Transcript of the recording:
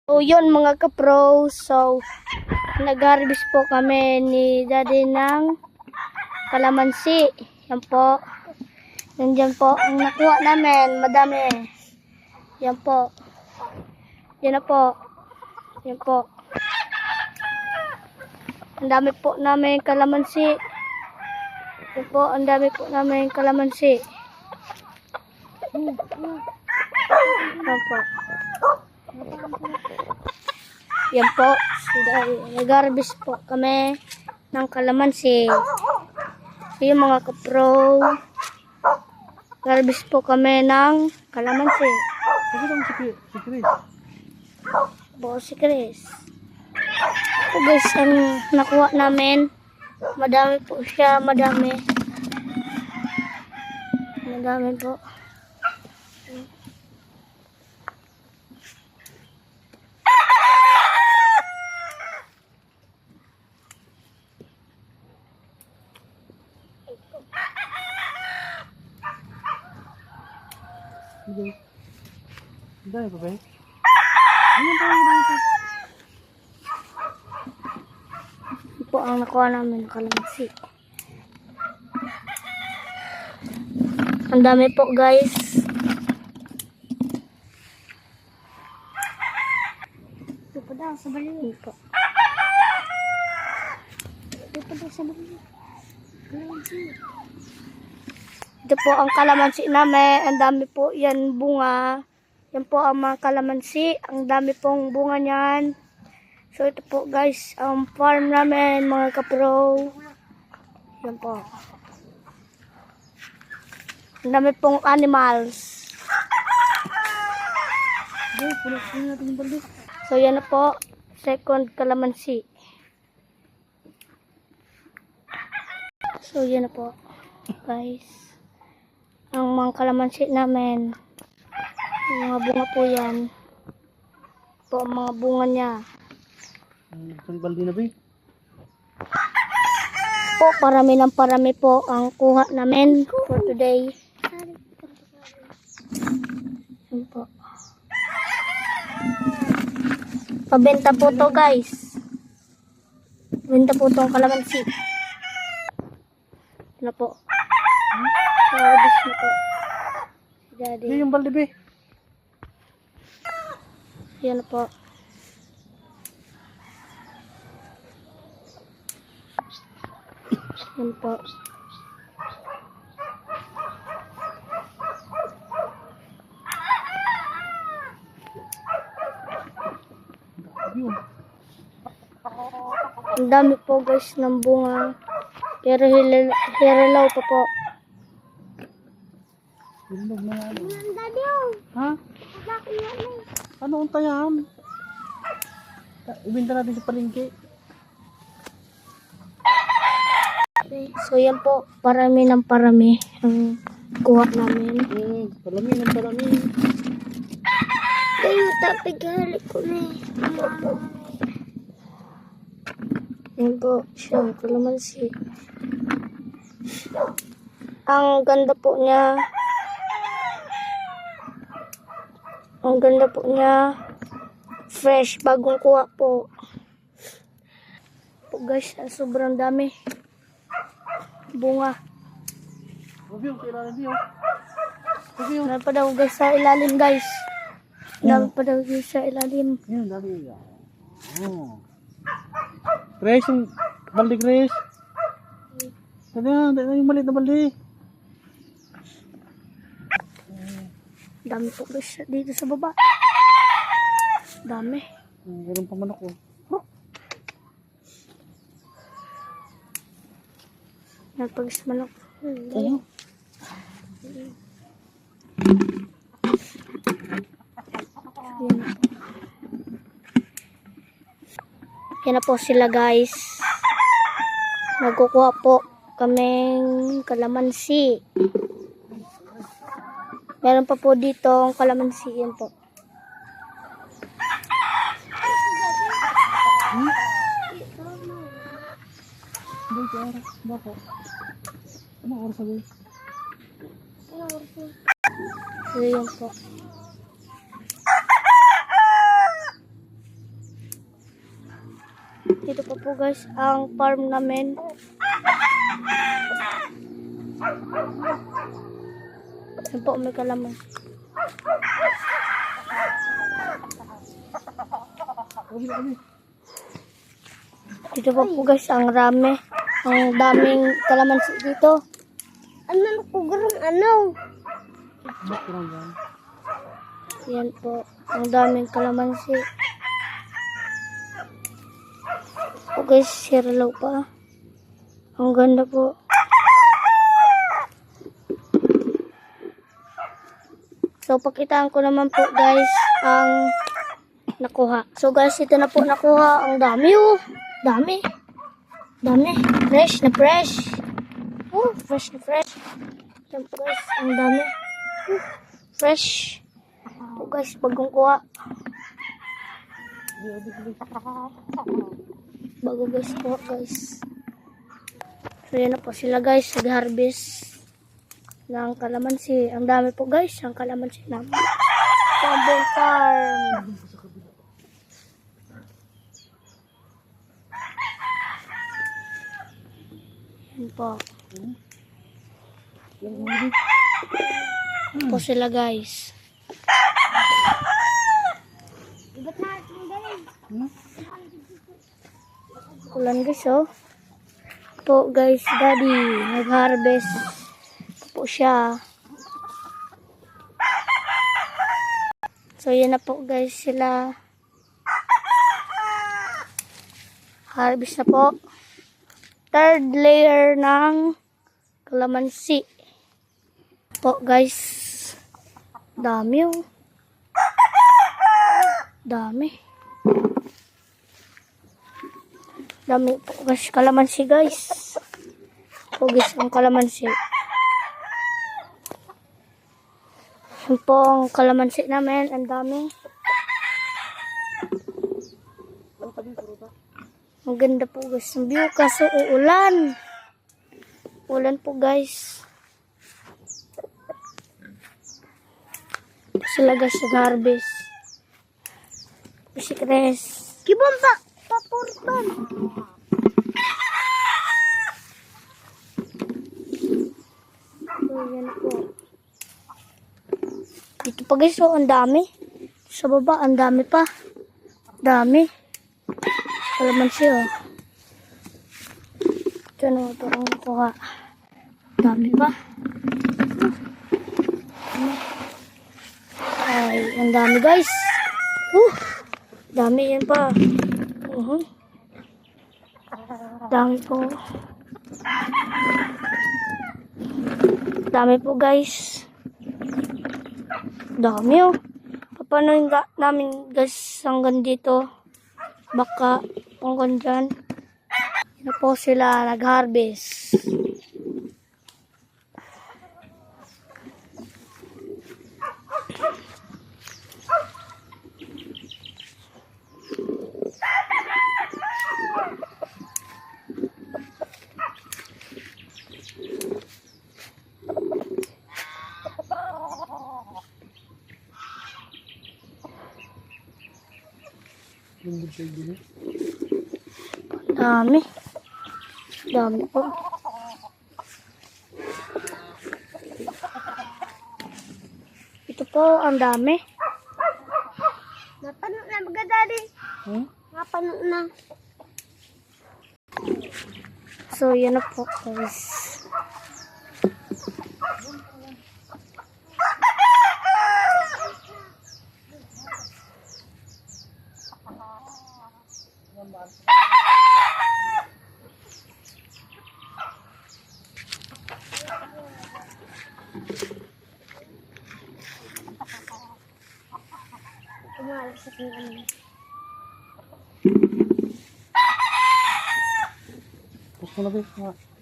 So yun mga kapro, so nag-harvest po kami ni daddy ng kalamansi. Yan po. Nandyan po ang nakuha namin, madami. Yan po. Yan na po. Yan po. Ang dami po namin kalamansi. Yan po, ang dami po namin kalamansi. Yan po. Yan po. Nag-harvest po kami ng kalamansi. Yung mga kapro, nag-harvest po kami ng kalamansi. Si Chris. Po si Chris. So guys, ang nakuha namin, madami po siya, madami. Madami po. Hindi. Dahil pa ba? Ito po ang nakuha namin ng kalamansi. Ang dami po guys. Ito pa daw sa baliw. Ito pa daw sa baliw. Kalamansi. Ito po ang kalamansi namin. Ang dami po yan bunga. Yan po ang mga kalamansi. Ang dami pong bunga niyan. So ito po guys, ang farm namin mga kapro. Yan po. Ang dami pong animals. So yan na po, second kalamansi. So yan na po guys. Ang mga kalamansi namin. Yung mga bunga po yan. Po ang mga bunga niya. Isang baldi na ba? Po, parami ng parami po ang kuha namin for today. Yan po. Pabenta po to guys. Benta po tong kalamansi. Ano po? Harvest na po. Si daddy. Yung baldi ba? Yan na po. Yan po. Ang dami po guys ng bunga. Pero hirilaw pa po. Bilog na yan. Ha? Ano ang tayahan? Ibenta natin sa palengke. So yan po, parami ng parami ang kuha namin. Palami ng palami. Tayo, tapigali ko na eh. Yan po, siya, kalamansi. Ang ganda po niya. Ang ganda po niya. Fresh, bagong kuha po. Po guys, sobrang dami. Bunga. Review, kailangan review. Review. Meron pa daw guys sa ilalim guys. Meron pa daw guys sa ilalim. Yan, dami yan. Oh. Chris, yung baldi Chris. Tada, yung maliit na baldi. Dami po guys dito sa baba. Dami. Meron pa manok oh. Nagpagis manok. Ano? Yan na po sila guys. Nagkukuha po kaming kalamansi. Meron pa po dito ang kalamansi. Yan po. Bako. Anong oras sabi? So yun po. po guys ang farm namin. Yan po, may kalaman. Dito po guys ang rami. Ang daming kalamansi dito. Ano po ano? Background yan. Yan po, ang daming kalamansi. O guys, sirlaw pa. Ang ganda po. So, pakitaan ko naman po guys ang nakuha. So guys, ito na po nakuha. Ang dami oh. Dami. Dami. Fresh na fresh. Oh, fresh na fresh. Yan po guys, ang dami. Fresh. Po guys, bagong kuha. Bago guys kuha guys. So yan na po sila guys, nag-harvest ng kalamansi. Ang dami po guys, ang kalamansi namin. Pambong farm. Yan po. Po sila guys. Ulan guys oh. Po guys, daddy nag-harvest po siya. So yan na po guys sila. Harvest na po. Third layer ng kalamansi. Po guys. Dami oh. Dami. Dami po guys kalamansi guys. Po guys ang kalamansi. Yan po ang kalamansi namin. Ang dami. Ang ganda po guys ng view kaso uulan. Ulan po guys. Sila guys nag-harvest. Si Chris. Kibon pa. Papurban. So yan po. Dito pa guys oh, ang dami. Sa baba ang dami pa. Dami. Kalamansi oh. Ito na ito ang nakuha. Dami pa. Ay, ang dami guys. Dami yan pa. Dami po. Dami po guys. Dami oh. Paano namin guys hanggang dito? Baka hanggang dyan. Yan po sila nag-harvest. Dami. Dami po. Ito po, ang dami. Napano na mga daddy. Napano na. So, yan na po guys. Tapos mo na guys.